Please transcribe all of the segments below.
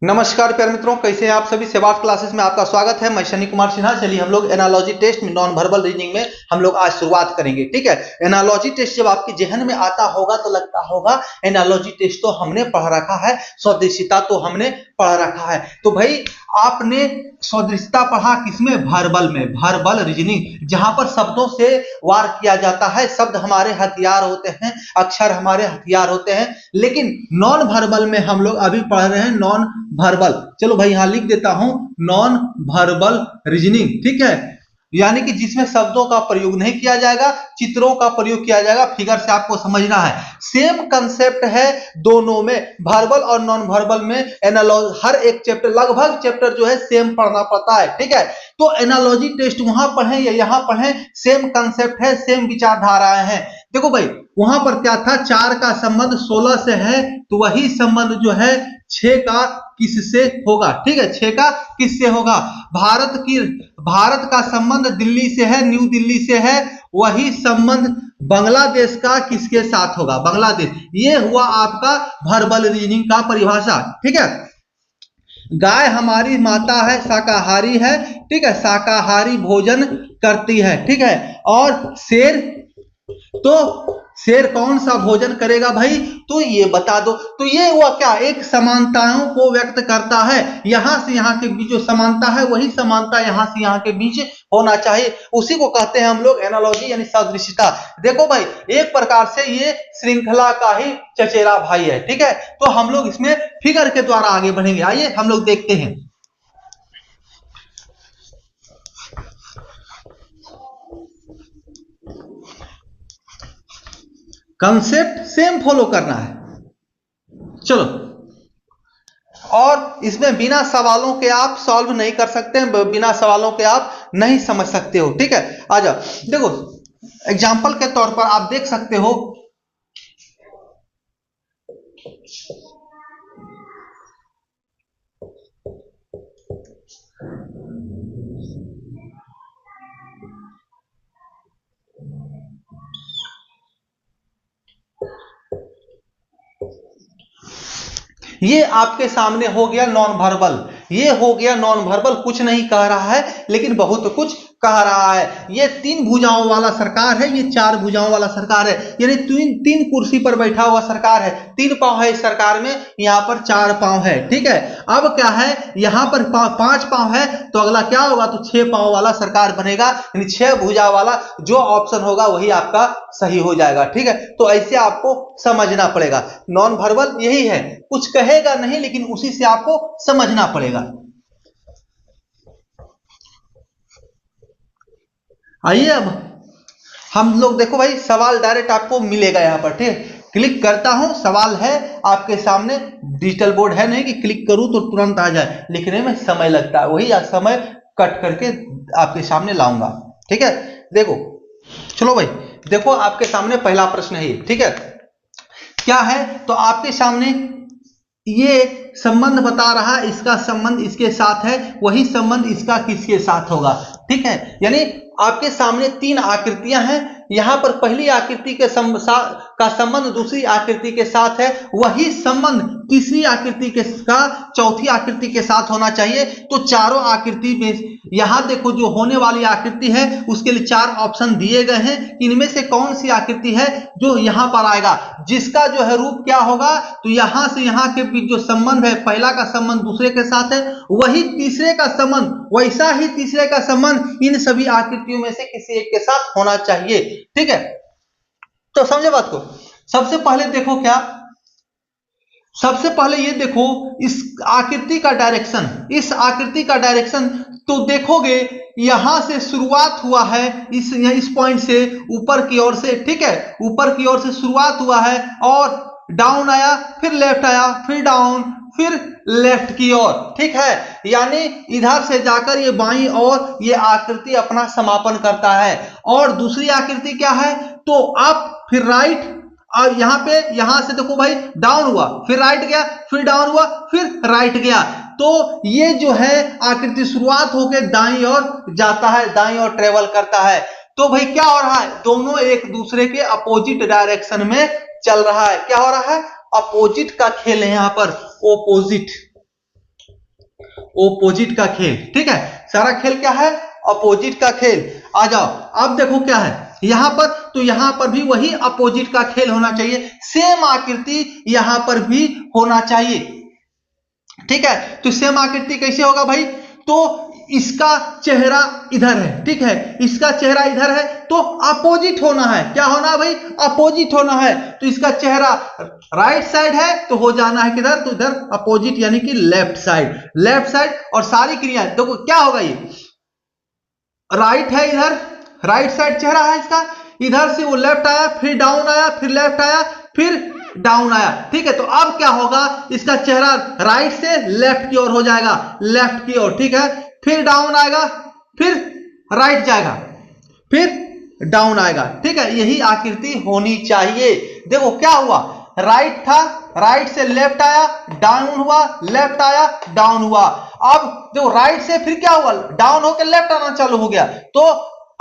नमस्कार प्यारे मित्रों, कैसे हैं आप सभी। सेवार्थ क्लासेस में आपका स्वागत है। मैं शनि कुमार सिन्हा। चलिए हम लोग एनालॉजी टेस्ट में नॉन वर्बल रीजनिंग में हम लोग आज शुरुआत करेंगे। ठीक है, एनालॉजी टेस्ट जब आपके जहन में आता होगा तो लगता होगा एनालॉजी टेस्ट तो हमने पढ़ रखा है, सदृशिता तो हमने पढ़ रखा है। तो भाई आपने सदृशिता पढ़ा किसमें? वर्बल में, वर्बल रीजनिंग, जहां पर शब्दों से वार किया जाता है। शब्द हमारे हथियार होते हैं, अक्षर हमारे हथियार होते हैं। लेकिन नॉन वर्बल में हम लोग अभी पढ़ रहे हैं नॉन वर्बल। चलो भाई यहां लिख देता हूं नॉन वर्बल रीजनिंग। ठीक है, यानी कि जिसमें शब्दों का प्रयोग नहीं किया जाएगा, चित्रों का प्रयोग किया जाएगा। फिगर से आपको समझना है। सेम कंसेप्ट है दोनों में, वर्बल और नॉन वर्बल में। एनालॉजी हर एक चैप्टर, लगभग चैप्टर जो है सेम पढ़ना पड़ता है। ठीक है, तो एनालॉजी टेस्ट वहां पढ़े या यहां पढ़े, सेम कंसेप्ट है, सेम विचारधाराएं हैं। देखो भाई वहां पर क्या था, 4 का संबंध 16 से है, तो वही संबंध जो है 6 का किससे होगा? ठीक है, 6 का किससे होगा? भारत का संबंध दिल्ली से है, न्यू दिल्ली से है, वही संबंध बांग्लादेश का किसके साथ होगा? बांग्लादेश। ये हुआ आपका वर्बल रीजनिंग का परिभाषा। ठीक है, गाय हमारी माता है, शाकाहारी है। ठीक है, शाकाहारी भोजन करती है। ठीक है, और शेर कौन सा भोजन करेगा भाई? तो ये बता दो। तो ये हुआ क्या, एक समानताओं को व्यक्त करता है। यहां से यहां के बीच जो समानता है वही समानता यहां से यहां के बीच होना चाहिए। उसी को कहते हैं हम लोग एनालॉजी यानी सदृशिता। देखो भाई एक प्रकार से ये श्रृंखला का ही चचेरा भाई है। ठीक है, तो हम लोग इसमें फिगर के द्वारा आगे बढ़ेंगे। आइए हम लोग देखते हैं। कंसेप्ट सेम फॉलो करना है। चलो, और इसमें बिना सवालों के आप सॉल्व नहीं कर सकते हैं, बिना सवालों के आप नहीं समझ सकते हो। ठीक है, आ जाओ। देखो एग्जाम्पल के तौर पर आप देख सकते हो, ये आपके सामने हो गया नॉन वर्बल। ये हो गया नॉन वर्बल, कुछ नहीं कह रहा है लेकिन बहुत कुछ कह रहा है। ये 3 भुजाओं वाला सरकार है, ये 4 भुजाओं वाला सरकार है, यानी तीन कुर्सी पर बैठा हुआ सरकार है। 3 पांव है इस सरकार में, यहाँ पर 4 पांव है। ठीक है, अब क्या है, यहाँ पर 5 पांव है, तो अगला क्या होगा, तो 6 पांव वाला सरकार बनेगा, यानी 6 भुजा वाला जो ऑप्शन होगा वही आपका सही हो जाएगा। ठीक है, तो ऐसे आपको समझना पड़ेगा। नॉन वर्बल यही है, कुछ कहेगा नहीं लेकिन उसी से आपको समझना पड़ेगा। आइए अब हम लोग देखो भाई, सवाल डायरेक्ट आपको मिलेगा यहाँ पर। ठीक, क्लिक करता हूं, सवाल है आपके सामने। डिजिटल बोर्ड है नहीं कि क्लिक करूं तो तुरंत आ जाए, लिखने में समय लगता है, वही समय कट करके आपके सामने लाऊंगा। ठीक है, देखो चलो भाई, देखो आपके सामने पहला प्रश्न है। ठीक है, क्या है, तो आपके सामने ये संबंध बता रहा है, इसका संबंध इसके साथ है, वही संबंध इसका किसके साथ होगा। ठीक है, यानी आपके सामने 3 आकृतियां हैं। यहां पर पहली आकृति के का संबंध दूसरी आकृति के साथ है, वही संबंध तीसरी आकृति का चौथी आकृति के साथ होना चाहिए। तो चारों आकृति में यहां देखो जो होने वाली आकृति है उसके लिए 4 ऑप्शन दिए गए हैं। इनमें से कौन सी आकृति है जो यहां पर आएगा, जिसका जो है रूप क्या होगा, तो यहां से यहां के बीच जो संबंध है, पहला का संबंध दूसरे के साथ है, वही तीसरे का संबंध, वैसा ही तीसरे का संबंध इन सभी आकृतियों में से किसी एक के साथ होना चाहिए। ठीक है, तो समझे बात को। सबसे पहले देखो क्या, सबसे पहले ये देखो इस आकृति का डायरेक्शन, इस आकृति का डायरेक्शन तो देखोगे यहां से शुरुआत हुआ है, इस पॉइंट से ऊपर की ओर से। ठीक है, ऊपर की ओर से शुरुआत हुआ है और डाउन आया, फिर लेफ्ट आया, फिर डाउन, फिर लेफ्ट की ओर। ठीक है, यानी इधर से जाकर ये बाईं ओर ये आकृति अपना समापन करता है। और दूसरी आकृति क्या है, तो अप फिर राइट, और यहां से देखो भाई डाउन हुआ, फिर राइट गया, फिर डाउन हुआ, फिर राइट गया। तो ये जो है आकृति शुरुआत होकर दाईं ओर जाता है, दाईं ओर ट्रेवल करता है। तो भाई क्या हो रहा है, दोनों एक दूसरे के अपोजिट डायरेक्शन में चल रहा है। क्या हो रहा है, अपोजिट का खेल है यहां पर, ओपोजिट। ऑपोजिट का खेल। ठीक है, सारा खेल क्या है, अपोजिट का खेल। आ जाओ, अब देखो क्या है यहां पर, तो यहां पर भी वही अपोजिट का खेल होना चाहिए, सेम आकृति यहां पर भी होना चाहिए। ठीक है, तो सेम आकृति कैसे होगा भाई, तो इसका चेहरा इधर है, ठीक है, इसका चेहरा इधर है, तो अपोजिट होना है। क्या होना है भाई, अपोजिट होना है। तो इसका चेहरा राइट साइड है तो हो जाना है किधर, तो इधर अपोजिट यानी कि लेफ्ट साइड, लेफ्ट साइड। और सारी क्रिया देखो क्या होगा, ये राइट है, इधर राइट साइड चेहरा है इसका, इधर से वो लेफ्ट आया, फिर डाउन आया, फिर लेफ्ट आया, फिर डाउन आया। ठीक है, तो अब क्या होगा, इसका चेहरा राइट से लेफ्ट की ओर हो जाएगा, लेफ्ट की ओर। ठीक है, फिर डाउन आएगा, फिर राइट जाएगा, फिर डाउन आएगा। ठीक है, यही आकृति होनी चाहिए। देखो क्या हुआ, राइट था, राइट से लेफ्ट आया, डाउन हुआ, लेफ्ट आया, डाउन हुआ। अब देखो राइट से फिर क्या हुआ, डाउन होकर लेफ्ट आना चालू हो गया। तो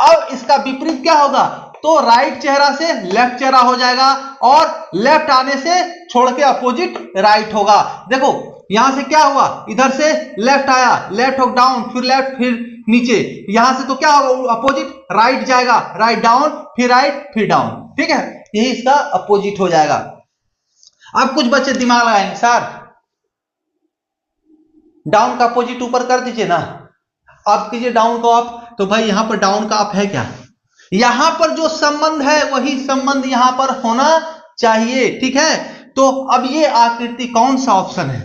अब इसका विपरीत क्या होगा, तो राइट चेहरा से लेफ्ट चेहरा हो जाएगा, और लेफ्ट आने से छोड़ के अपोजिट राइट होगा। देखो यहां से क्या हुआ, इधर से लेफ्ट आया, लेफ्ट हो डाउन, फिर लेफ्ट, फिर नीचे, यहां से तो क्या होगा, अपोजिट राइट जाएगा, राइट डाउन, फिर राइट, फिर डाउन। ठीक है, यही इसका अपोजिट हो जाएगा। अब कुछ बच्चे दिमाग लगाएंगे, सर डाउन का अपोजिट ऊपर कर दीजिए ना, आप कीजिए डाउन को अप। तो भाई यहां पर डाउन का अप है क्या, यहां पर जो संबंध है वही संबंध यहां पर होना चाहिए। ठीक है, तो अब ये आकृति कौन सा ऑप्शन है,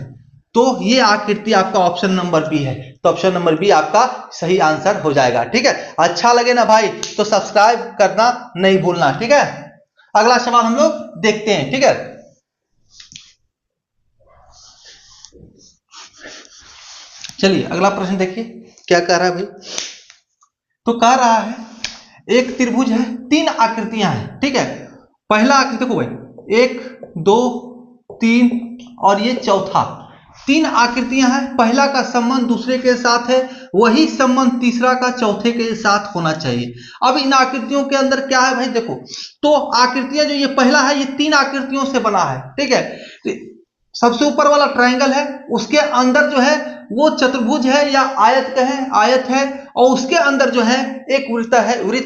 तो ये आकृति आपका ऑप्शन नंबर बी है। तो ऑप्शन नंबर बी आपका सही आंसर हो जाएगा। ठीक है, अच्छा लगे ना भाई तो सब्सक्राइब करना नहीं भूलना। ठीक है, अगला सवाल हम लोग देखते हैं। ठीक है, चलिए अगला प्रश्न देखिए क्या कह रहा है भाई। तो कह रहा है एक त्रिभुज है, तीन आकृतियां हैं। ठीक है, पहला आकृति देखो भाई, 1 2 3 और ये चौथा, तीन आकृतियां हैं। पहला का संबंध दूसरे के साथ है, वही संबंध तीसरा का चौथे के साथ होना चाहिए। अब इन आकृतियों के अंदर क्या है भाई, देखो तो आकृतियां जो ये पहला है, ये तीन आकृतियों से बना है। ठीक है, तो सबसे ऊपर वाला ट्रायंगल है, उसके अंदर जो है वो चतुर्भुज है या आयत कहें, आयत है, और उसके अंदर जो है एक वृत्त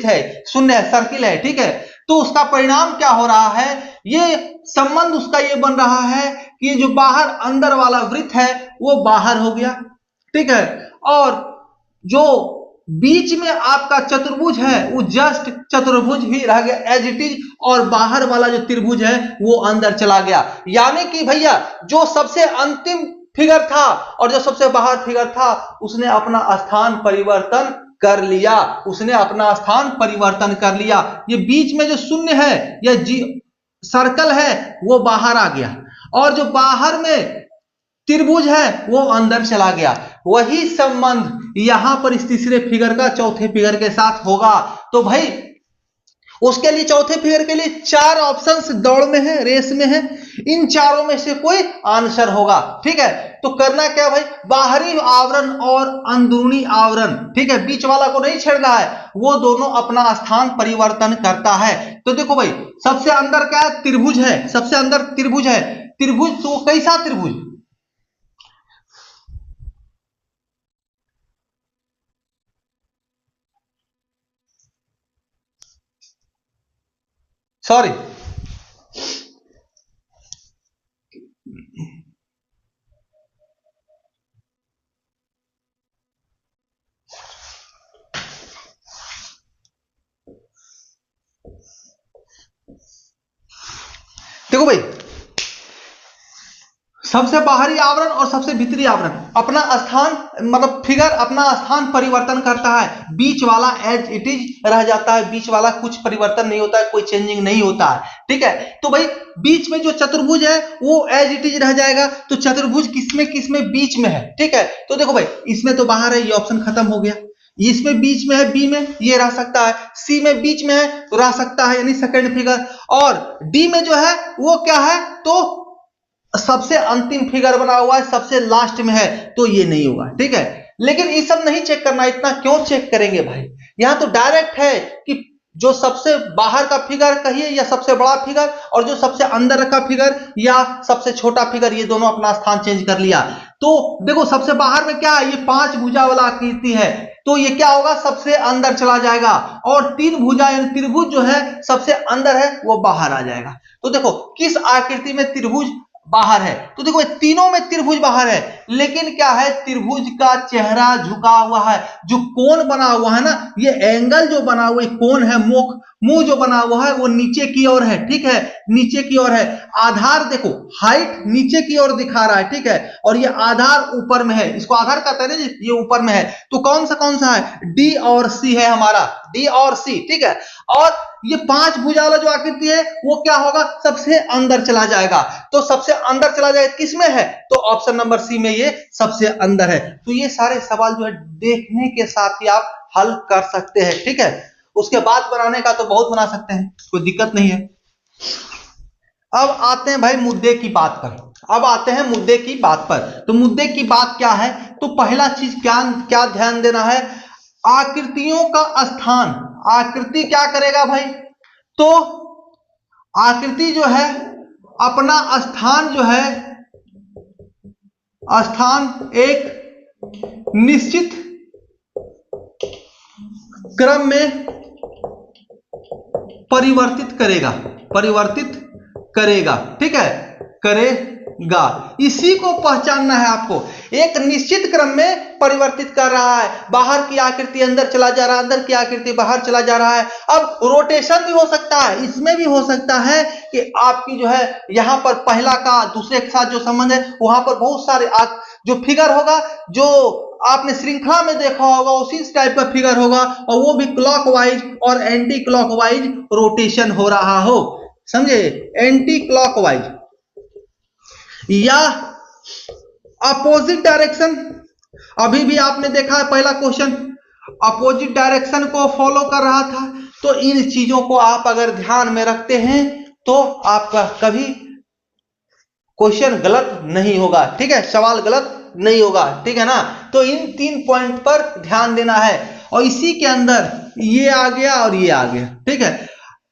है, शून्य है, सर्किल है। ठीक है, तो उसका परिणाम क्या हो रहा है, ये संबंध उसका ये बन रहा है कि जो बाहर अंदर वाला वृत्त है वो बाहर हो गया। ठीक है, और जो बीच में आपका चतुर्भुज है वो जस्ट चतुर्भुज ही रह गया एज इट इज, और बाहर वाला जो त्रिभुज है वो अंदर चला गया। यानी कि भैया जो सबसे अंतिम फिगर था और जो सबसे बाहर फिगर था, उसने अपना स्थान परिवर्तन कर लिया, उसने अपना स्थान परिवर्तन कर लिया। ये बीच में जो शून्य है या सर्कल है वो बाहर आ गया, और जो बाहर में त्रिभुज है वो अंदर चला गया। वही संबंध यहां पर इस तीसरे फिगर का चौथे फिगर के साथ होगा। तो भाई उसके लिए चौथे फिगर के लिए 4 ऑप्शंस दौड़ में है, रेस में है, इन चारों में से कोई आंसर होगा। ठीक है, तो करना क्या भाई, बाहरी आवरण और अंदरूनी आवरण, ठीक है, बीच वाला को नहीं छेड़ना है, वो दोनों अपना स्थान परिवर्तन करता है। तो देखो भाई सबसे अंदर क्या है, त्रिभुज है, सबसे अंदर त्रिभुज है, त्रिभुज तो कैसा त्रिभुज, सॉरी देखो भाई सबसे बाहरी आवरण और सबसे भीतरी आवरण अपना स्थान, मतलब फिगर अपना स्थान परिवर्तन करता है, बीच वाला एज इट इज रह जाता है, बीच वाला कुछ परिवर्तन नहीं होता है, कोई चेंजिंग नहीं होता है। ठीक है, तो भाई बीच में जो चतुर्भुज है वो एज इट इज रह जाएगा। तो चतुर्भुज किसमें बीच में है। ठीक है, तो देखो भाई इसमें तो बाहर है, ये ऑप्शन खत्म हो गया, इसमें बीच में है, बी में ये रह सकता है, सी में बीच में है तो रह सकता है यानी सेकंड फिगर, और डी में जो है वो क्या है, तो सबसे अंतिम फिगर बना हुआ है, सबसे लास्ट में है, तो ये नहीं होगा। ठीक है, लेकिन ये सब नहीं चेक करना, इतना क्यों चेक करेंगे भाई, यहां तो डायरेक्ट है कि जो सबसे बाहर का फिगर कहिए या सबसे बड़ा फिगर, और जो सबसे अंदर का फिगर या सबसे छोटा फिगर, ये दोनों अपना स्थान चेंज कर लिया। तो देखो सबसे बाहर में क्या है, ये 5 भुजा वाला आकृति है, तो ये क्या होगा, सबसे अंदर चला जाएगा। और 3 भुजा यानी त्रिभुज जो है सबसे अंदर है, वो बाहर आ जाएगा। तो देखो किस आकृति में त्रिभुज बाहर है, तो देखो तीनों में त्रिभुज बाहर है, लेकिन क्या है, त्रिभुज का चेहरा झुका हुआ है। जो कोण बना हुआ है ना, ये एंगल जो बना हुआ है, कोण है, मुंह जो बना हुआ है वो नीचे की ओर है, ठीक है, नीचे की ओर है। आधार देखो, हाइट नीचे की ओर दिखा रहा है, ठीक है, और ये आधार ऊपर में है, इसको आधार कहते हैं ना जी, ये ऊपर में है। तो कौन सा है, डी और सी है हमारा, डी और सी, ठीक है। और ये 5 भुजा वाला जो आकृति है वो क्या होगा, सबसे अंदर चला जाएगा। तो सबसे अंदर चला जाएगा किसमें है, तो ऑप्शन नंबर सी में ये सबसे अंदर है। तो ये सारे सवाल जो है देखने के साथ ही आप हल कर सकते हैं, ठीक है। उसके बाद बनाने का तो बहुत बना सकते हैं, कोई दिक्कत नहीं है। अब आते हैं भाई मुद्दे की बात पर, अब आते हैं मुद्दे की बात पर। तो मुद्दे की बात क्या है, तो पहला चीज क्या ध्यान देना है, आकृतियों का स्थान। आकृति क्या करेगा भाई, तो आकृति जो है अपना स्थान जो है, स्थान एक निश्चित क्रम में परिवर्तित करेगा, ठीक है, करेगा। इसी को पहचानना है आपको, एक निश्चित क्रम में परिवर्तित कर रहा है, बाहर की आकृति अंदर चला जा रहा है, अंदर की आकृति बाहर चला जा रहा है। अब रोटेशन भी हो सकता है, इसमें भी हो सकता है कि आपकी जो है यहां पर पहला का दूसरे के साथ जो संबंध है, वहां पर बहुत सारे जो फिगर होगा, जो आपने श्रृंखला में देखा होगा उसी टाइप का फिगर होगा, और वो भी क्लॉकवाइज और एंटी क्लॉकवाइज रोटेशन हो रहा हो, समझे, एंटी क्लॉकवाइज या अपोजिट डायरेक्शन। अभी भी आपने देखा है पहला क्वेश्चन अपोजिट डायरेक्शन को फॉलो कर रहा था। तो इन चीजों को आप अगर ध्यान में रखते हैं तो आपका कभी क्वेश्चन गलत नहीं होगा, ठीक है, सवाल गलत नहीं होगा, ठीक है ना। तो इन 3 पॉइंट पर ध्यान देना है, और इसी के अंदर ये आ गया और ये आ गया, ठीक है।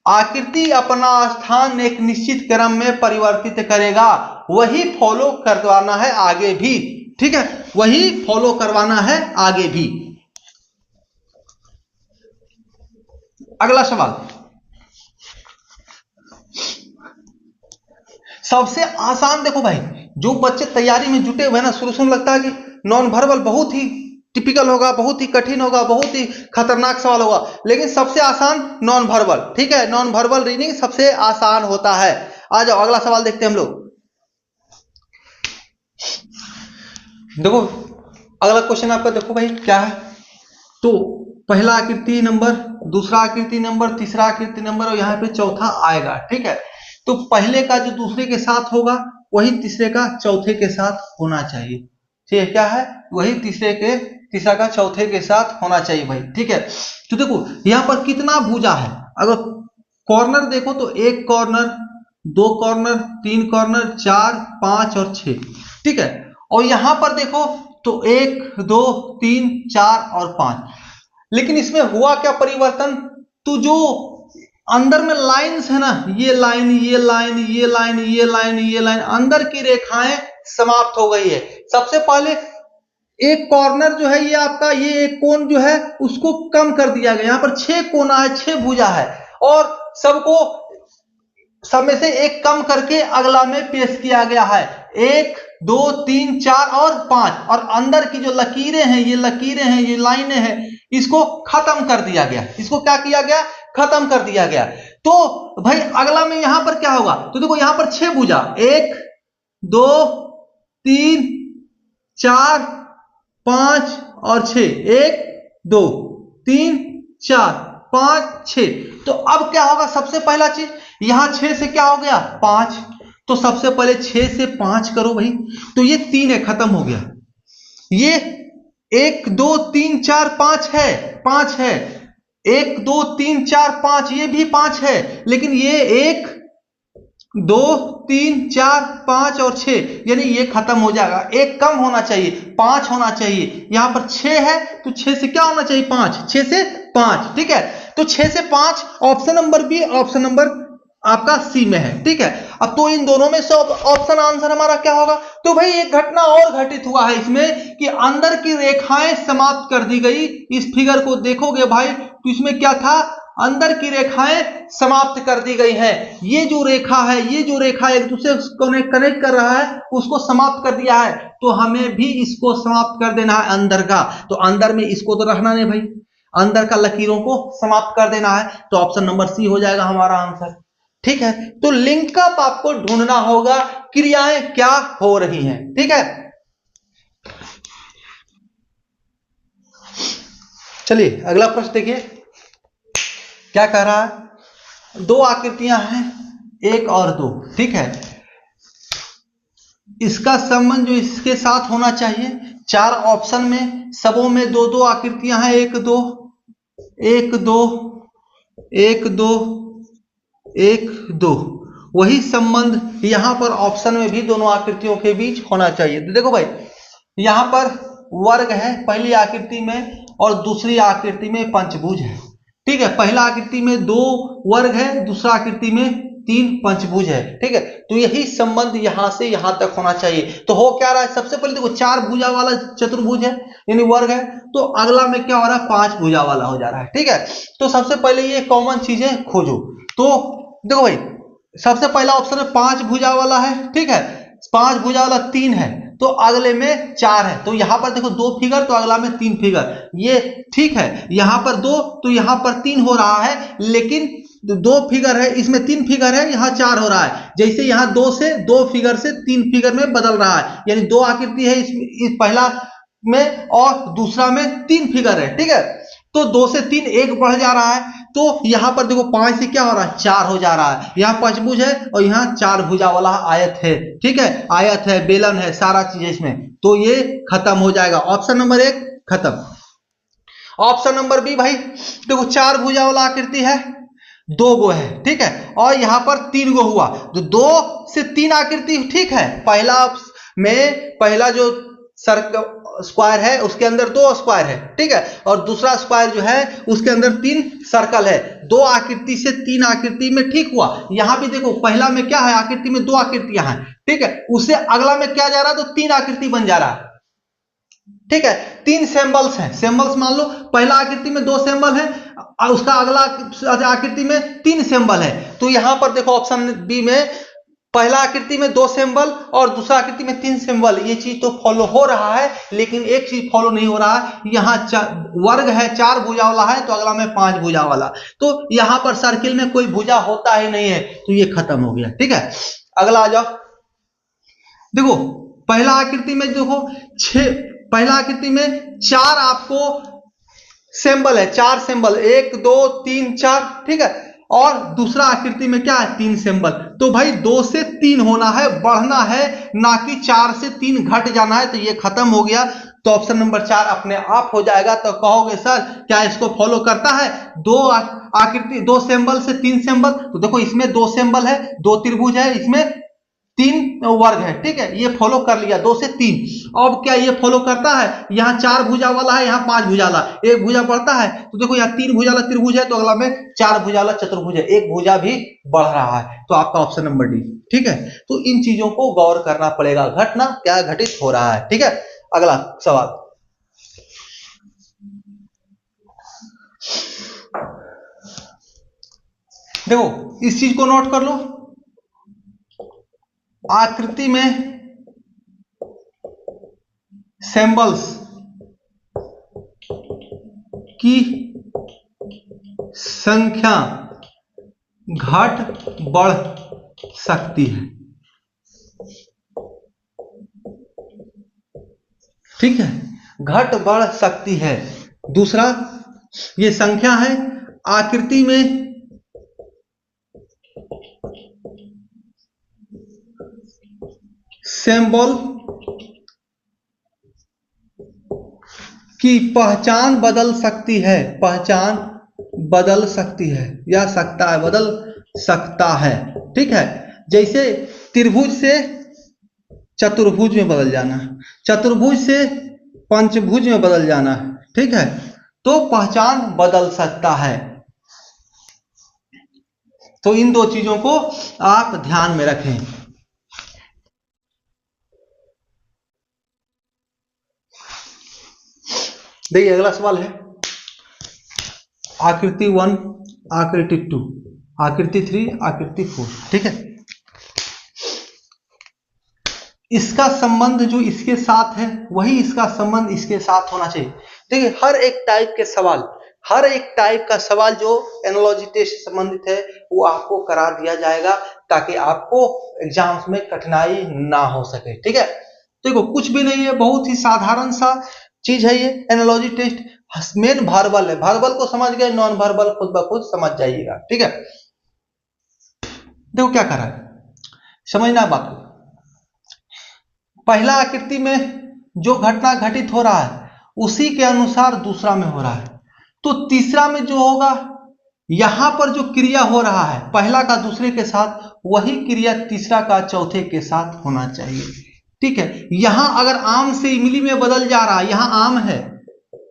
आकृति अपना स्थान एक निश्चित क्रम में परिवर्तित करेगा, वही फॉलो करवाना है आगे भी, ठीक है, वही फॉलो करवाना है आगे भी। अगला सवाल, सबसे आसान, देखो भाई जो बच्चे तैयारी में जुटे हुए ना, शुरू में लगता है कि नॉन वर्बल बहुत ही टिपिकल होगा, बहुत ही कठिन होगा, बहुत ही खतरनाक सवाल होगा, लेकिन सबसे आसान नॉन वर्बल, ठीक है, नॉन वर्बल रीडिंग सबसे आसान होता है। आ जाओ अगला सवाल देखते हैं हम लोग। देखो अगला क्वेश्चन आपका, देखो भाई क्या है, तो पहला आकृति नंबर, दूसरा आकृति नंबर, तीसरा आकृति नंबर, और यहाँ पे चौथा आएगा, ठीक है। तो पहले का जो दूसरे के साथ होगा वही तीसरे का चौथे के साथ होना चाहिए, ठीक है, क्या है, वही तीसरा का चौथे के साथ होना चाहिए भाई, ठीक है। तो देखो यहाँ पर कितना भुजा है, अगर कॉर्नर देखो तो 1 कॉर्नर, 2 कॉर्नर, 3 कॉर्नर, 4, 5 और 6, ठीक है। और यहां पर देखो तो 1, 2, 3, 4 और 5, लेकिन इसमें हुआ क्या परिवर्तन, तो जो अंदर में लाइंस है ना, ये लाइन, ये लाइन, ये लाइन, ये लाइन, ये लाइन, अंदर की रेखाएं समाप्त हो गई है। सबसे पहले एक कॉर्नर जो है ये आपका, ये एक कोण जो है उसको कम कर दिया गया, यहाँ पर 6 कोना है, 6 भुजा है, और सब में से एक कम करके अगला में पेश किया गया है। 1, 2, 3, 4 और 5, और अंदर की जो लकीरें हैं, ये लकीरें हैं, ये लाइनें हैं, इसको खत्म कर दिया गया, इसको क्या किया गया, खत्म कर दिया गया। तो भाई अगला में यहां पर क्या होगा, तो देखो यहां पर 6 भुजा, 1, 2, 3, 4, 5 और 6, 1, 2, 3, 4, 5, 6। तो अब क्या होगा, सबसे पहला चीज यहां 6 से क्या हो गया, 5, तो सबसे पहले 6 से 5 करो भाई, तो ये 3 है, खत्म हो गया। ये 1, 2, 3, 4, 5 है, 5 है, 1, 2, 3, 4, 5, ये भी 5 है, लेकिन ये 1, 2, 3, 4, 5 और 6, यानी ये खत्म हो जाएगा, एक कम होना चाहिए, 5 होना चाहिए। यहां पर 6 है तो 6 से क्या होना चाहिए, 5, 6 से 5, ठीक है। तो 6 से 5 option number B, option number आपका सी में है, ठीक है। अब तो इन दोनों में से ऑप्शन आंसर हमारा क्या होगा? तो भाई एक घटना और घटित हुआ है इसमें कि अंदर की रेखाएं समाप्त कर दी गई। इस फिगर को देखोगे भाई तो इसमें क्या था? अंदर की रेखाएं समाप्त कर दी गई है। ये जो रेखा है, ये जो रेखा एक दूसरे को कनेक्ट कर रहा है उसको समाप्त कर दिया है, तो हमें भी इसको समाप्त कर देना है अंदर का। तो अंदर में इसको तो रखना नहीं भाई, अंदर का लकीरों को समाप्त कर देना है। तो ऑप्शन नंबर सी हो जाएगा हमारा आंसर, ठीक है। तो लिंकअप आपको ढूंढना होगा, क्रियाएं क्या हो रही हैं, ठीक है। चलिए अगला प्रश्न देखिए क्या कह रहा है। दो आकृतियां हैं, एक और दो, ठीक है। इसका संबंध जो इसके साथ होना चाहिए, चार ऑप्शन में सबों में दो दो आकृतियां हैं, एक दो एक दो एक दो एक दो, वही संबंध यहां पर ऑप्शन में भी दोनों आकृतियों के बीच होना चाहिए। तो देखो भाई यहां पर वर्ग है पहली आकृति में और दूसरी आकृति में पंचभुज है, ठीक है। पहला आकृति में दो वर्ग है, दूसरा आकृति में तीन पंचभुज है, ठीक है। तो यही संबंध यहां से यहां तक होना चाहिए। तो हो क्या रहा है? सबसे पहले देखो चार भुजा वाला चतुर्भुज है यानी वर्ग है, तो अगला में क्या हो रहा है? पांच भुजा वाला हो जा रहा है, ठीक है। तो सबसे पहले ये कॉमन चीजें खोजो। तो देखो भाई सबसे पहला ऑप्शन है पांच भुजा वाला है, ठीक है। पांच भुजा वाला तीन है, तो अगले में चार है। तो यहां पर देखो दो फिगर, तो अगला में तीन फिगर, ये ठीक है। यहां पर दो तो यहां पर तीन हो रहा है, लेकिन दो फिगर है इसमें तीन फिगर है, यहां चार हो रहा है। जैसे यहां दो से दो फिगर से तीन फिगर में बदल रहा है, यानी दो आकृति है इस पहला में और दूसरा में तीन फिगर है, ठीक है। तो दो से तीन एक बढ़ जा रहा है, तो यहां पर देखो पांच से क्या हो रहा है? चार हो जा रहा है। यहां पंचभुज है और यहां चार भुजा वाला आयत है, ठीक है। आयत है, बेलन है, सारा चीज है इसमें, तो ये खत्म हो जाएगा। ऑप्शन नंबर एक खत्म। ऑप्शन नंबर बी भाई देखो चार भुजा वाला आकृति है, दो गो है, ठीक है, और यहां पर तीन गो हुआ, तो दो से तीन आकृति, ठीक है। पहला जो सर्कल स्क्वायर है उसके अंदर दो स्क्वायर है, ठीक है, और दूसरा स्क्वायर जो है उसके अंदर तीन सर्कल है। दो आकृति से तीन आकृति में ठीक हुआ। यहां भी देखो पहला में क्या है? आकृति में दो आकृतियां हैं, ठीक है। उससे अगला में क्या जा रहा है? तो तीन आकृति बन जा रहा है, ठीक है। तीन सिंबल्स हैं, सिंबल्स मान लो पहला आकृति में दो सिंबल है और उसका अगला आकृति में तीन सिंबल है। तो यहां पर देखो ऑप्शन बी में पहला आकृति में दो सिंबल और दूसरा आकृति में तीन सिंबल, ये चीज तो फॉलो हो रहा है, लेकिन एक चीज फॉलो नहीं हो रहा है। यहाँ वर्ग है, चार भुजा वाला है, तो अगला में पांच भुजा वाला, तो यहां पर सर्किल में कोई भुजा होता ही नहीं है, तो ये खत्म हो गया, ठीक है। अगला आ जाओ। देखो पहला आकृति में देखो पहला आकृति में चार आपको सिंबल है, चार सिंबल, एक दो तीन चार, ठीक है। और दूसरा आकृति में क्या है? तीन सिंबल। तो भाई दो से तीन होना है, बढ़ना है, ना कि चार से तीन घट जाना है, तो ये खत्म हो गया। तो ऑप्शन नंबर चार अपने आप हो जाएगा। तो कहोगे सर क्या इसको फॉलो करता है? दो आकृति, दो सिंबल से तीन सिंबल, तो देखो इसमें दो सिंबल है, दो त्रिभुज है, इसमें तीन वर्ग है, ठीक है, ये फॉलो कर लिया दो से तीन। अब क्या ये फॉलो करता है? यहाँ चार भुजा वाला है, यहाँ पांच भुजा वाला, एक भुजा बढ़ता है, तो देखो यहाँ तीन भुजा वाला त्रिभुज है, तो अगला में चार भुजा वाला चतुर्भुज है, एक भुजा भी बढ़ रहा है, तो आपका ऑप्शन नंबर डी, ठीक है। तो इन चीजों को गौर करना पड़ेगा, घटना क्या घटित हो रहा है, ठीक है। अगला सवाल, देखो इस चीज को नोट कर लो। आकृति में सिंबल्स की संख्या घट बढ़ सकती है, ठीक है, घट बढ़ सकती है। दूसरा ये संख्या है आकृति में सिंबल की पहचान बदल सकती है, पहचान बदल सकती है या सकता है, बदल सकता है, ठीक है। जैसे त्रिभुज से चतुर्भुज में बदल जाना, चतुर्भुज से पंचभुज में बदल जाना, ठीक है, तो पहचान बदल सकता है। तो इन दो चीजों को आप ध्यान में रखें। देखिए अगला सवाल है आकृति 1, आकृति 2, आकृति 3, आकृति 4। ठीक है, इसका संबंध जो इसके साथ है वही इसका संबंध इसके साथ होना चाहिए। देखिए हर एक टाइप के सवाल, हर एक टाइप का सवाल जो एनालॉजी टेस्ट से संबंधित है वो आपको करा दिया जाएगा ताकि आपको एग्जाम्स में कठिनाई ना हो सके। ठीक है, देखो कुछ भी नहीं है, बहुत ही साधारण सा चीज है ये एनालॉजी टेस्ट। मेन वर्बल है, वर्बल को समझ गए, नॉन वर्बल खुद ब खुद समझ जाइएगा। ठीक है, देखो क्या कर रहा है, समझना बात को। पहला आकृति में जो घटना घटित हो रहा है उसी के अनुसार दूसरा में हो रहा है, तो तीसरा में जो होगा यहां पर जो क्रिया हो रहा है पहला का दूसरे के साथ, वही क्रिया तीसरा का चौथे के साथ होना चाहिए। ठीक है, यहां अगर आम से इमली में बदल जा रहा है, यहां आम है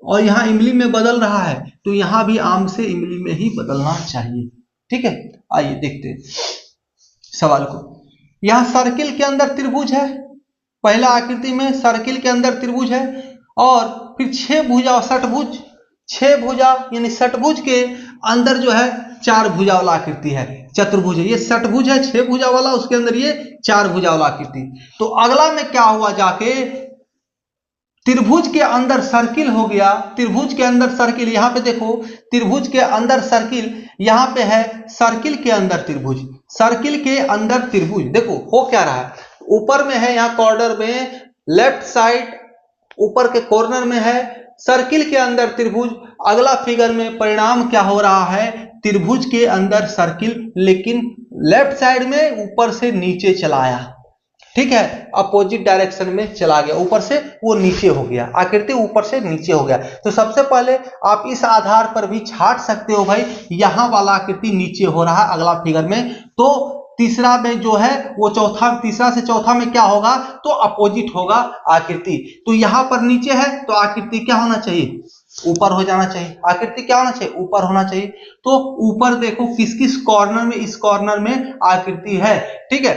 और यहां इमली में बदल रहा है, तो यहां भी आम से इमली में ही बदलना चाहिए। ठीक है, आइए देखते हैं सवाल को। यहां सर्किल के अंदर त्रिभुज है, पहला आकृति में सर्किल के अंदर त्रिभुज है, और फिर 6 भुजा और षटभुज, 6 भुजा यानी षटभुज के अंदर जो है 4 भुजा वाला आकृति है, चतुर्भुज है। ये षटभुज है 6 भुजा वाला, उसके अंदर ये 4 भुजा वाला आकृति। तो अगला में क्या हुआ, जाके त्रिभुज के अंदर सर्किल हो गया, त्रिभुज के अंदर सर्किल। यहां पे देखो त्रिभुज के अंदर सर्किल, यहां पे है सर्किल के अंदर त्रिभुज, सर्किल के अंदर त्रिभुज। देखो हो क्या रहा है, ऊपर में है यहां कॉर्नर में लेफ्ट साइड, ऊपर के कॉर्नर में है सर्किल के अंदर त्रिभुज। अगला फिगर में परिणाम क्या हो रहा है, त्रिभुज के अंदर सर्किल, लेकिन लेफ्ट साइड में ऊपर से नीचे चला आया। ठीक है, अपोजिट डायरेक्शन में चला गया, ऊपर से वो नीचे हो गया, आकृति ऊपर से नीचे हो गया। तो सबसे पहले आप इस आधार पर भी छाट सकते हो भाई, यहां वाला आकृति नीचे हो रहा है अगला फिगर में, तो तीसरा में जो है वो चौथा, तीसरा से चौथा में क्या होगा, तो अपोजिट होगा आकृति। तो यहां पर नीचे है तो आकृति क्या होना चाहिए, ऊपर हो जाना चाहिए। आकृति क्या होना चाहिए, ऊपर होना चाहिए। तो ऊपर देखो किस किस कॉर्नर में, इस कॉर्नर में आकृति है। ठीक है,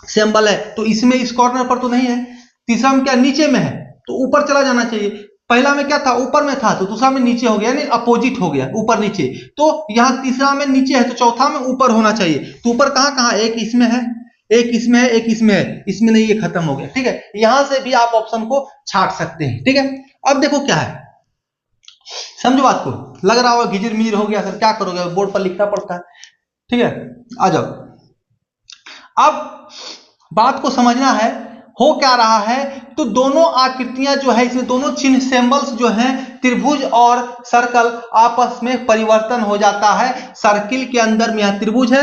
सिंबल है, तो इसमें इस कॉर्नर पर तो नहीं है। तीसरा में क्या, नीचे में है, तो ऊपर चला जाना चाहिए। पहला में क्या था, ऊपर में था, तो दूसरा में नीचे हो गया, यानी अपोजिट हो गया, ऊपर नीचे। तो यहां तीसरा में नीचे है तो चौथा में ऊपर होना चाहिए। तो ऊपर कहां कहां, एक इसमें है, एक इसमें है, एक इसमें है, इसमें नहीं, ये खत्म हो गया। ठीक है, यहां से भी आप ऑप्शन को छाट सकते हैं। ठीक है, अब देखो क्या है, समझो बात को। लग रहा होगा घिजिर मिजिर हो गया सर, क्या करोगे, बोर्ड पर लिखना पड़ता है। ठीक है, आ जाओ, अब बात को समझना है हो क्या रहा है। तो दोनों आकृतियां जो है, इसमें दोनों चिन्ह सिंबल्स जो हैं, त्रिभुज और सर्कल, आपस में परिवर्तन हो जाता है। सर्किल के अंदर में यहां त्रिभुज है,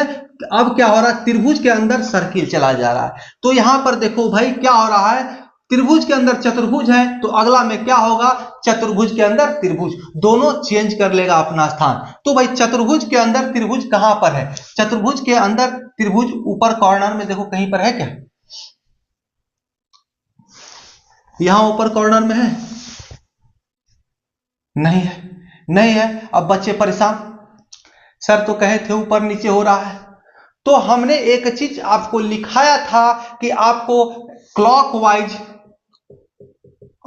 अब क्या हो रहा है, त्रिभुज के अंदर सर्किल चला जा रहा है। तो यहां पर देखो भाई क्या हो रहा है, त्रिभुज के अंदर चतुर्भुज है, तो अगला में क्या होगा, चतुर्भुज के अंदर त्रिभुज, दोनों चेंज कर लेगा अपना स्थान। तो भाई चतुर्भुज के अंदर त्रिभुज कहां पर है, चतुर्भुज के अंदर त्रिभुज ऊपर कॉर्नर में देखो कहीं पर है क्या, यहां ऊपर कॉर्नर में है, नहीं है, नहीं है। अब बच्चे परेशान, सर तो कहे थे ऊपर नीचे हो रहा है। तो हमने एक चीज आपको लिखाया था कि आपको क्लॉकवाइज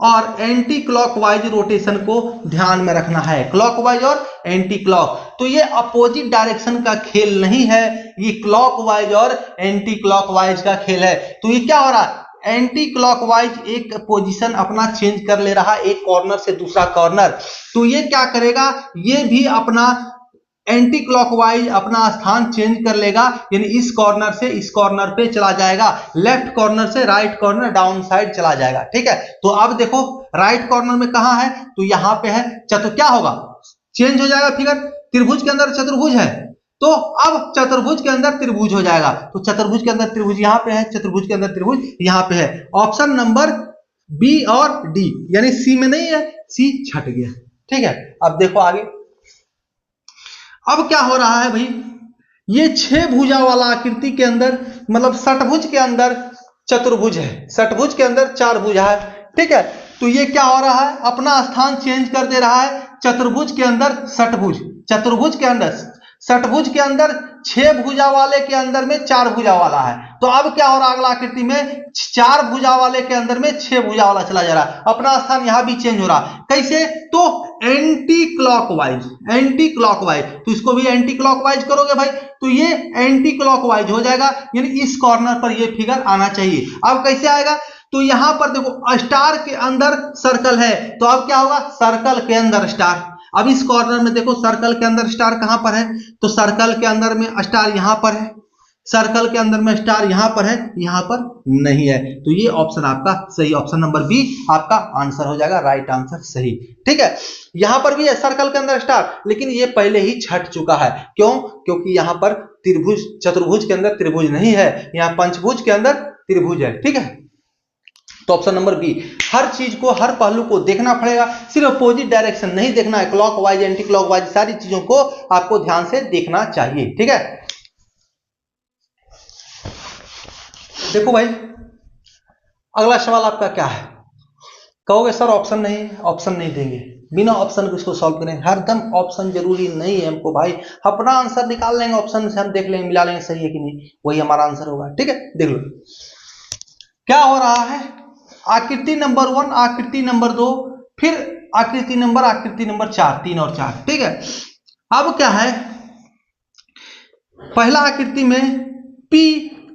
और एंटी क्लॉकवाइज रोटेशन को ध्यान में रखना है, क्लॉकवाइज और एंटी क्लॉक। तो ये अपोजिट डायरेक्शन का खेल नहीं है, ये क्लॉकवाइज और एंटी क्लॉकवाइज का खेल है। तो ये क्या हो रहा है, एंटी क्लॉकवाइज एक पोजीशन अपना चेंज कर ले रहा है, एक कॉर्नर से दूसरा कॉर्नर। तो ये क्या करेगा, ये भी अपना एंटी क्लॉकवाइज अपना स्थान चेंज कर लेगा, यानी इस कॉर्नर से इस कॉर्नर पे चला जाएगा, लेफ्ट कॉर्नर से राइट कॉर्नर डाउन साइड चला जाएगा। ठीक है, तो अब देखो राइट कॉर्नर में कहां है, तो यहां पे है। क्या होगा, चेंज हो जाएगा फिगर, त्रिभुज के अंदर चतुर्भुज है, तो अब चतुर्भुज के अंदर त्रिभुज हो जाएगा। तो चतुर्भुज के अंदर त्रिभुज यहां पे है, चतुर्भुज के अंदर त्रिभुज यहां पे है। ऑप्शन नंबर बी और डी, यानी सी में नहीं है, सी छट गया। ठीक है, अब देखो आगे, अब क्या हो रहा है भाई, ये 6 भुजा वाला आकृति के अंदर, मतलब षटभुज के अंदर चतुर्भुज है, षटभुज के अंदर 4 भुजा है। ठीक है, तो ये क्या हो रहा है, अपना स्थान चेंज कर दे रहा है, चतुर्भुज के अंदर षटभुज, चतुर्भुज के अंदर षटभुज के अंदर 6 भुजा वाले के अंदर में 4 भुजा वाला है, तो अब क्या हो रहा है अगला आकृति में 4 भुजा वाले के अंदर में 6 भुजा वाला चला जा रहा है, अपना स्थान यहां भी चेंज हो रहा है। कैसे? तो एंटी क्लॉकवाइज, एंटी क्लॉकवाइज, तो इसको भी एंटी क्लॉकवाइज करोगे भाई तो ये एंटी क्लॉकवाइज हो जाएगा, यानी इस कॉर्नर पर ये फिगर आना चाहिए। अब कैसे आएगा? तो यहां पर देखो स्टार के अंदर सर्कल है, तो अब क्या होगा? सर्कल के अंदर स्टार। अब इस कॉर्नर में देखो सर्कल के अंदर स्टार कहां पर है? तो सर्कल के अंदर में स्टार यहां पर है, सर्कल के अंदर में स्टार यहां पर है, यहां पर नहीं है, तो ये ऑप्शन आपका सही, ऑप्शन नंबर बी आपका आंसर हो जाएगा, राइट आंसर सही। ठीक है, यहां पर भी है सर्कल के अंदर स्टार, लेकिन ये पहले ही छट चुका है। क्यों? क्योंकि यहां पर त्रिभुज, चतुर्भुज के अंदर त्रिभुज नहीं है, यहां पंचभुज के अंदर त्रिभुज है। ठीक है, तो ऑप्शन नंबर बी। हर चीज को, हर पहलू को देखना पड़ेगा, सिर्फ अपोजिट डायरेक्शन नहीं देखना है, क्लॉकवाइज एंटी क्लॉकवाइज सारी चीजों को आपको ध्यान से देखना चाहिए। ठीक है, देखो भाई अगला सवाल आपका क्या है? कहोगे सर ऑप्शन नहीं, ऑप्शन नहीं देंगे, बिना ऑप्शन को इसको सॉल्व करें, हरदम ऑप्शन जरूरी नहीं है हमको भाई, अपना आंसर निकाल लेंगे, ऑप्शन से हम देख लेंगे, मिला लेंगे सही है कि नहीं, वही हमारा आंसर होगा। ठीक है, देख लो क्या हो रहा है। आकृति नंबर 1, आकृति नंबर 2, फिर आकृति नंबर 4, 3 और 4। ठीक है, अब क्या है, पहला आकृति में P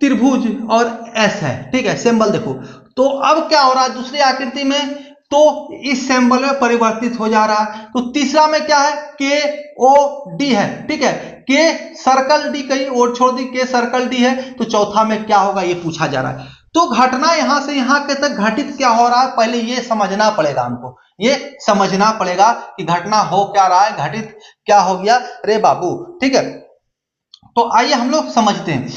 त्रिभुज और S है। ठीक है, सिंबल देखो, तो अब क्या हो रहा है दूसरी आकृति में, तो इस सिंबल में परिवर्तित हो जा रहा है। तो तीसरा में क्या है? KOD है। ठीक है, K सर्कल D, कहीं और छोड़ दी, K सर्कल D है, तो चौथा में क्या होगा ये पूछा जा रहा है। तो घटना यहां से यहां के तक घटित क्या हो रहा है, पहले ये समझना पड़ेगा हमको, ये समझना पड़ेगा कि घटना हो क्या रहा है, घटित क्या हो गया रे बाबू। ठीक है, तो आइए हम लोग समझते हैं।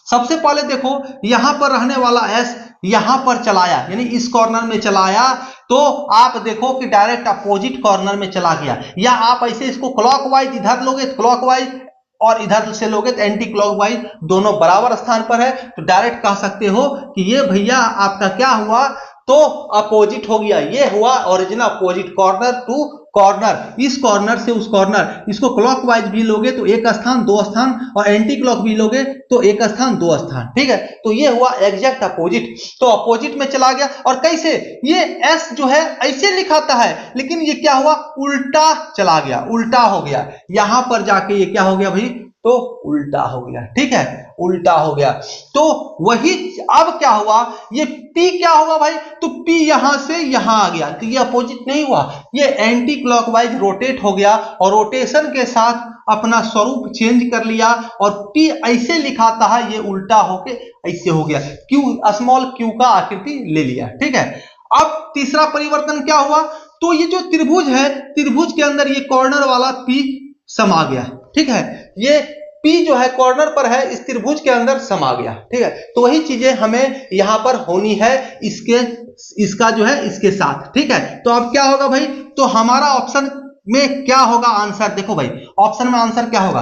सबसे पहले देखो यहां पर रहने वाला S यहां पर चलाया, यानी इस कॉर्नर में चलाया, तो आप देखो कि डायरेक्ट अपोजिट कॉर्नर में चला गया, या आप ऐसे इसको क्लॉकवाइज इधर लोगे क्लॉकवाइज, और इधर से लोगे तो एंटी क्लॉकवाइज, दोनों बराबर स्थान पर है, तो डायरेक्ट कह सकते हो कि ये भैया आपका क्या हुआ, तो अपोजिट हो गया, ये हुआ original opposite, corner to corner, इस कॉर्नर से उस कॉर्नर। इसको क्लॉकवाइज भी लोगे तो एक स्थान 2 स्थान, और एंटी क्लॉक भी लोगे तो एक स्थान 2 स्थान। ठीक है, तो ये हुआ एग्जैक्ट अपोजिट, तो अपोजिट में चला गया। और कैसे? ये S जो है ऐसे लिखाता है, लेकिन ये क्या हुआ, उल्टा चला गया, उल्टा हो गया, यहां पर जाके ये क्या हो गया भाई, तो उल्टा हो गया। ठीक है, उल्टा हो गया, तो वही अब क्या हुआ, ये P क्या होगा भाई, तो P यहां से यहां आ गया, तो ये अपोजिट नहीं हुआ, ये एंटी क्लॉकवाइज रोटेट हो गया, और रोटेशन के साथ अपना स्वरूप चेंज कर लिया, और P ऐसे लिखा था, ये उल्टा होके ऐसे हो गया, Q स्मॉल q का आकृति ले लिया। ठीक है, अब तीसरा परिवर्तन क्या हुआ, तो ये जो त्रिभुज है, त्रिभुज के अंदर ये कॉर्नर वाला P समा गया। ठीक है, ये P जो है कॉर्नर पर है, इस त्रिभुज के अंदर समा गया। ठीक है, तो वही चीजें हमें यहां पर होनी है, इसका जो है इसके साथ। ठीक है, तो अब क्या होगा भाई, तो हमारा ऑप्शन में क्या होगा आंसर, देखो भाई ऑप्शन में आंसर क्या होगा,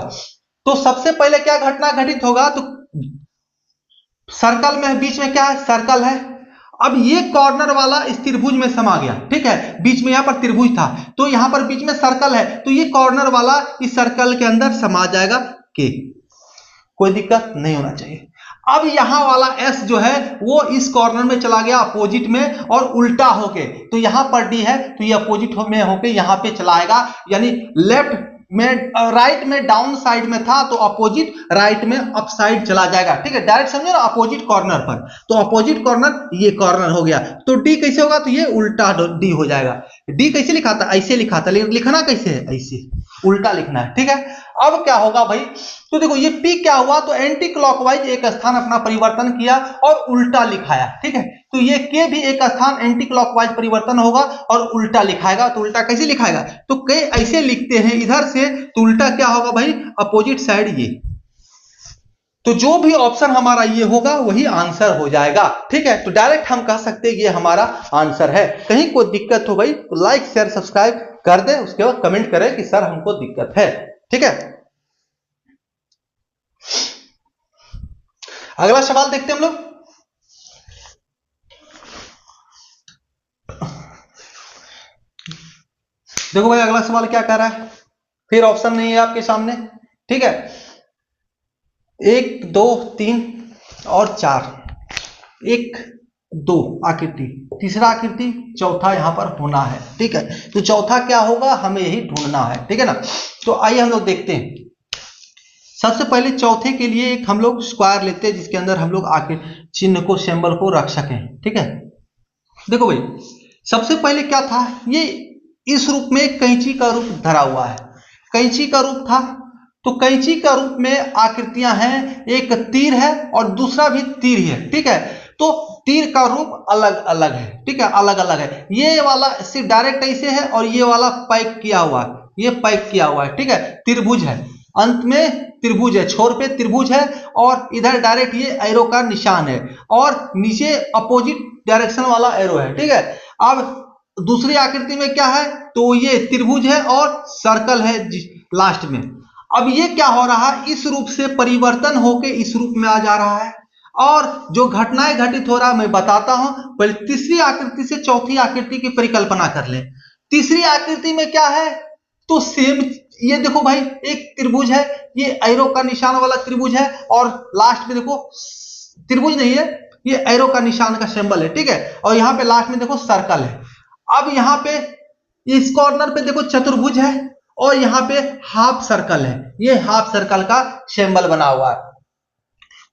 तो सबसे पहले क्या घटना घटित होगा, तो सर्कल में बीच में क्या है, सर्कल है, अब ये कॉर्नर वाला इस त्रिभुज में समा गया। ठीक है, बीच में यहां पर त्रिभुज था, तो यहां पर बीच में सर्कल है, तो ये कॉर्नर वाला इस सर्कल के अंदर समा जाएगा के, कोई दिक्कत नहीं होना चाहिए। अब यहां वाला S जो है वो इस कॉर्नर में चला गया अपोजिट में, और उल्टा होके, तो यहां पर D है, तो ये अपोजिट में होके यहां पे चलाएगा, यानी लेफ्ट में, राइट में डाउन साइड में था, तो अपोजिट राइट में अप साइड चला जाएगा। ठीक है, डायरेक्ट समझो ना, अपोजिट कॉर्नर पर, तो अपोजिट कॉर्नर ये कॉर्नर हो गया, तो डी कैसे होगा, तो ये उल्टा डी हो जाएगा। डी कैसे लिखा था, ऐसे लिखा था, लेकिन लिखना कैसे है, ऐसे उल्टा लिखना है। ठीक है, अब क्या होगा भाई, तो देखो ये पी क्या हुआ, तो एंटी क्लॉकवाइज एक स्थान अपना परिवर्तन किया और उल्टा लिखाया। ठीक है, तो ये के भी एक स्थान एंटी क्लॉकवाइज परिवर्तन होगा और उल्टा लिखाएगा, तो उल्टा कैसे लिखाएगा, तो के ऐसे लिखते हैं इधर से, तो उल्टा क्या होगा भाई, अपोजिट साइड ये, तो जो भी ऑप्शन हमारा ये होगा वही आंसर हो जाएगा। ठीक है, तो डायरेक्ट हम कह सकते हैं ये हमारा आंसर है। कहीं कोई दिक्कत हो भाई तो लाइक शेयर सब्सक्राइब कर दे, उसके बाद कमेंट करें कि सर हमको दिक्कत है। ठीक है, अगला सवाल देखते हैं हम लोग। देखो भाई अगला सवाल क्या कह रहा है, फिर ऑप्शन नहीं है आपके सामने। ठीक है, 1 2 3 और 4, 1 2 आकृति, तीसरा आकृति, चौथा यहां पर होना है। ठीक है, तो चौथा क्या होगा हमें यही ढूंढना है। ठीक है ना, तो आइए हम लोग देखते हैं। सबसे पहले चौथे के लिए एक हम लोग स्क्वायर लेते हैं जिसके अंदर हम लोग आके चिन्ह को, सिंबल को रख सकें। ठीक है, देखो भाई सबसे पहले क्या था, ये इस रूप में कैंची का रूप धरा हुआ है, कैंची का रूप था। तो कैंची का रूप में आकृतियां हैं, एक तीर है और दूसरा भी तीर ही है। ठीक है, तो तीर का रूप अलग अलग है। ठीक है, अलग अलग है। ये वाला सिर्फ डायरेक्ट ऐसे है और ये वाला पैक किया हुआ है, ये पैक किया हुआ है। ठीक है, त्रिभुज है, अंत में त्रिभुज है, छोर पे त्रिभुज है और इधर डायरेक्ट ये एरो का निशान है और नीचे अपोजिट डायरेक्शन वाला एरो है। ठीक है, अब दूसरी आकृति में क्या है, तो ये त्रिभुज है और सर्कल है लास्ट में। अब ये क्या हो रहा है, इस रूप से परिवर्तन होके इस रूप में आ जा रहा है और जो घटनाएं घटित हो रहा है मैं बताता हूं। पहले तीसरी आकृति से चौथी आकृति की परिकल्पना कर ले। तीसरी आकृति में क्या है, तो सेम ये देखो भाई, एक त्रिभुज है, ये एरो का निशान वाला त्रिभुज है और लास्ट में देखो त्रिभुज नहीं है, ये एरो का निशान का सिंबल है। ठीक है, और यहाँ पे लास्ट में देखो सर्कल है। अब यहाँ पे इस कॉर्नर पे देखो चतुर्भुज है और यहाँ पे हाफ सर्कल है, ये हाफ सर्कल का सिंबल बना हुआ है।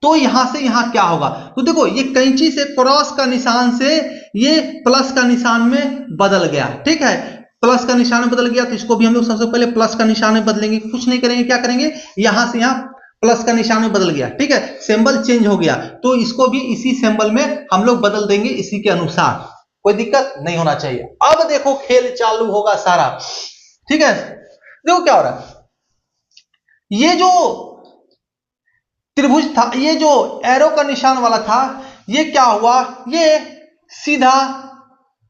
तो यहां से यहां क्या होगा, तो देखो ये कैंची से क्रॉस का निशान से ये प्लस का निशान में बदल गया। ठीक है, प्लस का निशान में बदल गया, तो इसको भी हम लोग सबसे पहले प्लस का निशान में बदलेंगे। कुछ नहीं करेंगे, क्या करेंगे, यहां से यहां प्लस का निशान में बदल गया। ठीक है, सिंबल चेंज हो गया, तो इसको भी इसी सिंबल में हम लोग बदल देंगे इसी के अनुसार, कोई दिक्कत नहीं होना चाहिए। अब देखो खेल चालू होगा सारा। ठीक है, देखो क्या हो रहा है, ये जो त्रिभुज था, ये जो एरो का निशान वाला था, ये क्या हुआ, ये सीधा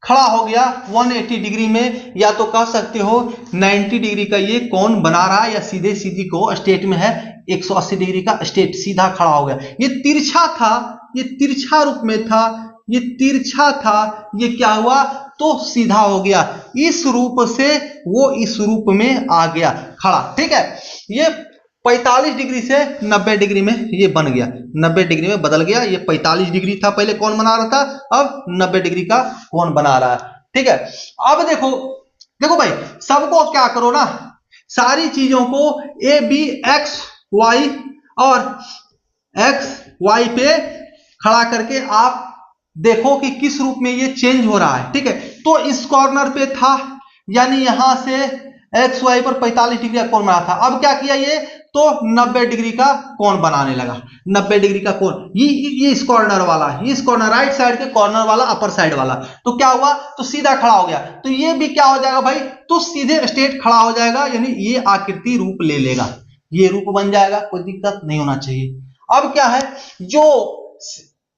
खड़ा हो गया 180 डिग्री में, या तो कह सकते हो 90 डिग्री का ये कोण बना रहा है, या सीधे सीधी को स्ट्रेट में है 180 डिग्री का स्ट्रेट सीधा खड़ा हो गया। ये तिरछा था, ये तिरछा रूप में था, ये तिरछा था, ये क्या हुआ, तो सीधा हो गया, इस रूप से वो इस रूप में आ गया खड़ा। ठीक है, ये 45 डिग्री से 90 डिग्री में ये बन गया, 90 डिग्री में बदल गया। ये 45 डिग्री था पहले कौन बना रहा था, अब 90 डिग्री का कौन बना रहा है। ठीक है, अब देखो देखो भाई, सबको क्या करो ना, सारी चीजों को ए बी एक्स वाई और एक्स वाई पे खड़ा करके आप देखो कि किस रूप में ये चेंज हो रहा है। ठीक है, तो इस कॉर्नर पे था, यानी यहां से एक्स वाई पर 45 डिग्री का कोण बना था। अब क्या किया ये, तो 90 डिग्री का कोण बनाने लगा, 90 डिग्री का कोण, ये इस कॉर्नर वाला, इस कॉर्नर राइट साइड के कॉर्नर वाला, अपर साइड वाला, तो क्या हुआ, तो सीधा खड़ा हो गया। तो ये भी क्या हो जाएगा भाई, तो सीधे स्ट्रेट खड़ा हो जाएगा, यानी ये आकृति रूप ले लेगा, ये रूप बन जाएगा, कोई दिक्कत नहीं होना चाहिए। अब क्या है, जो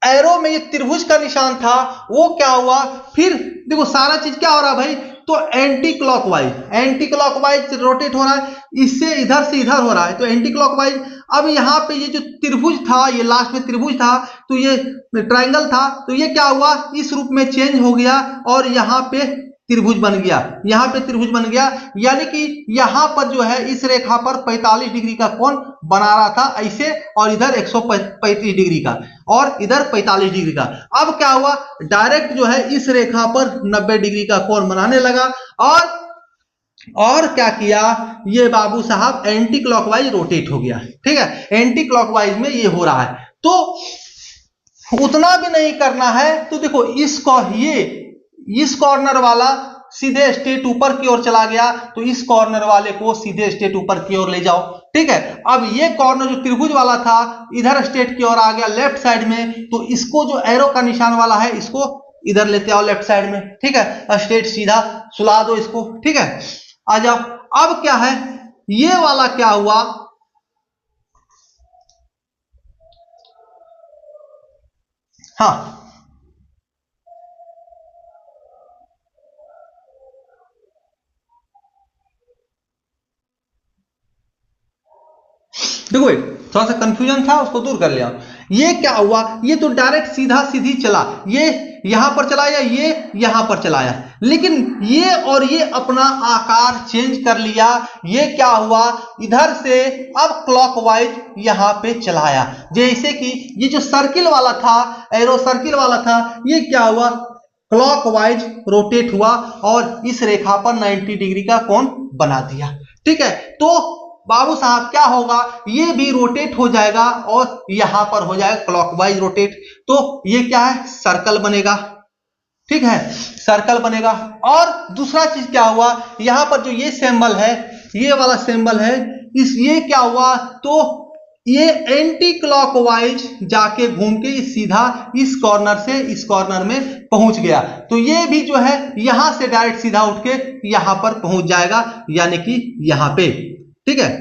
एरो में ये त्रिभुज का निशान था वो क्या हुआ, फिर देखो सारा चीज क्या हो रहा है भाई, तो एंटी क्लॉकवाइज रोटेट हो रहा है, इससे इधर से इधर हो रहा है, तो एंटी क्लॉकवाइज। अब यहाँ पे ये जो त्रिभुज था, ये लास्ट में त्रिभुज था, तो ये ट्रायंगल था, तो ये क्या हुआ, इस रूप में चेंज हो गया और यहाँ पे त्रिभुज बन गया, यहाँ पे त्रिभुज बन गया, यानी कि यहाँ पर जो है इस रेखा पर 45 डिग्री का कोण बना रहा था ऐसे, और इधर 135 डिग्री का और इधर 45 डिग्री का। अब क्या हुआ, डायरेक्ट जो है इस रेखा पर 90 डिग्री का कोण बनाने लगा और क्या किया, ये बाबू साहब एंटी क्लॉकवाइज रोटेट हो गया। ठीक है, एंटी क्लॉकवाइज में ये हो रहा है, तो उतना भी नहीं करना है। तो देखो इसको, ये इस कॉर्नर वाला सीधे स्ट्रेट ऊपर की ओर चला गया, तो इस कॉर्नर वाले को सीधे स्ट्रेट ऊपर की ओर ले जाओ। ठीक है, अब ये कॉर्नर जो त्रिभुज वाला था इधर स्ट्रेट की ओर आ गया लेफ्ट साइड में, तो इसको जो एरो का निशान वाला है इसको इधर लेते आओ लेफ्ट साइड में। ठीक है, स्ट्रेट सीधा सुला दो इसको। ठीक है, आ जाओ। अब क्या है, ये वाला क्या हुआ, हाँ देखो थोड़ा सा कंफ्यूजन था, उसको दूर कर लिया। ये क्या हुआ, ये तो डायरेक्ट सीधा सीधी चला, ये यहां पर चलाया, ये यहां पर चलाया, लेकिन ये और ये अपना आकार चेंज कर लिया। ये क्या हुआ, इधर से अब क्लॉकवाइज यहां पे चलाया। जैसे कि ये जो सर्किल वाला था, एरो सर्किल वाला था, ये क्या हुआ, क्लॉकवाइज रोटेट हुआ और इस रेखा पर 90 डिग्री का कोण बना दिया। ठीक है, तो बाबू साहब क्या होगा, ये भी रोटेट हो जाएगा और यहां पर हो जाएगा क्लॉकवाइज रोटेट। तो ये क्या है, सर्कल बनेगा। ठीक है, सर्कल बनेगा। और दूसरा चीज क्या हुआ, यहां पर जो ये सिंबल है, ये वाला सिंबल है, इस ये क्या हुआ, तो ये एंटी क्लॉकवाइज जाके घूम के सीधा इस कॉर्नर से इस कॉर्नर में पहुंच गया। तो ये भी जो है यहां से डायरेक्ट सीधा उठ के यहां पर पहुंच जाएगा, यानी कि यहां पे। ठीक है,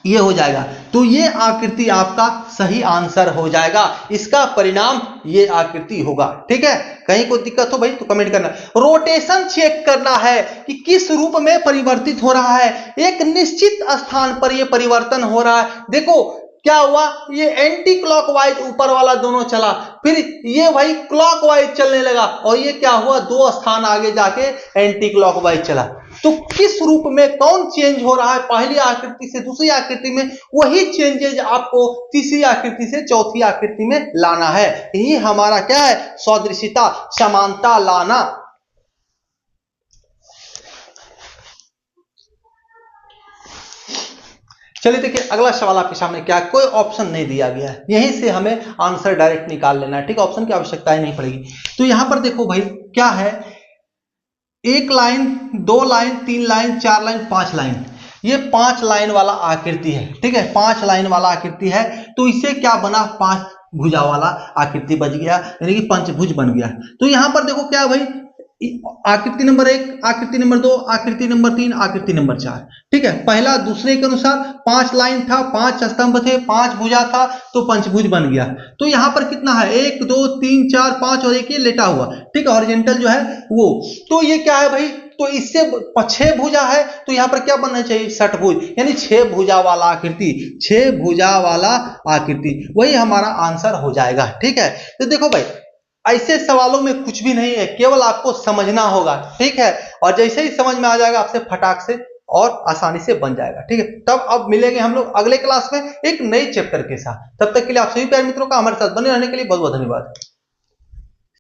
ये हो जाएगा। तो ये आकृति आपका सही आंसर हो जाएगा, इसका परिणाम ये आकृति होगा। ठीक है, कहीं कोई दिक्कत हो भाई तो कमेंट करना। रोटेशन चेक करना है कि किस रूप में परिवर्तित हो रहा है, एक निश्चित स्थान पर ये परिवर्तन हो रहा है। देखो क्या हुआ, ये एंटी क्लॉकवाइज ऊपर वाला दोनों चला, फिर ये भाई क्लॉकवाइज चलने लगा और ये क्या हुआ, 2 स्थान आगे जाके एंटी क्लॉकवाइज चला। तो किस रूप में कौन चेंज हो रहा है, पहली आकृति से दूसरी आकृति में, वही चेंजेज आपको तीसरी आकृति से चौथी आकृति में लाना है। यही हमारा क्या है, सदृशिता, समानता लाना। चलिए देखिए अगला सवाल आपके सामने क्या है, कोई ऑप्शन नहीं दिया गया है, यहीं से हमें आंसर डायरेक्ट निकाल लेना है। ठीक है, ऑप्शन की आवश्यकता ही नहीं पड़ेगी। तो यहां पर देखो भाई क्या है, 1 line, 2 line, 3 line, 4 line, 5 line, ये 5 लाइन वाला आकृति है। ठीक है, 5 लाइन वाला आकृति है। तो इसे क्या बना, 5 भुजा वाला आकृति बच गया, यानी कि पंचभुज बन गया। तो यहां पर देखो क्या भाई, आकृति नंबर 1, आकृति नंबर 2, आकृति नंबर 3, आकृति नंबर 4। ठीक है, पहला दूसरे के अनुसार 5 लाइन था, 5 स्तंभ थे, 5 भुजा था, तो पंचभुज बन गया। तो यहां पर कितना है, 1 2 3 4 5 और एक ये लेटा हुआ। ठीक है, हॉरिजॉन्टल जो है वो। तो ये क्या है भाई, तो इससे 6 भुजा है, तो यहां पर क्या बनना चाहिए, षटभुज, यानी 6 भुजा वाला आकृति, 6 भुजा वाला आकृति, वही हमारा आंसर हो जाएगा। ठीक है, तो देखो भाई ऐसे सवालों में कुछ भी नहीं है, केवल आपको समझना होगा। ठीक है, और जैसे ही समझ में आ जाएगा आपसे फटाक से और आसानी से बन जाएगा। ठीक है, तब अब मिलेंगे हम लोग अगले क्लास में एक नए चैप्टर के साथ। तब तक के लिए आप सभी प्यारे मित्रों का हमारे साथ बने रहने के लिए बहुत बहुत धन्यवाद।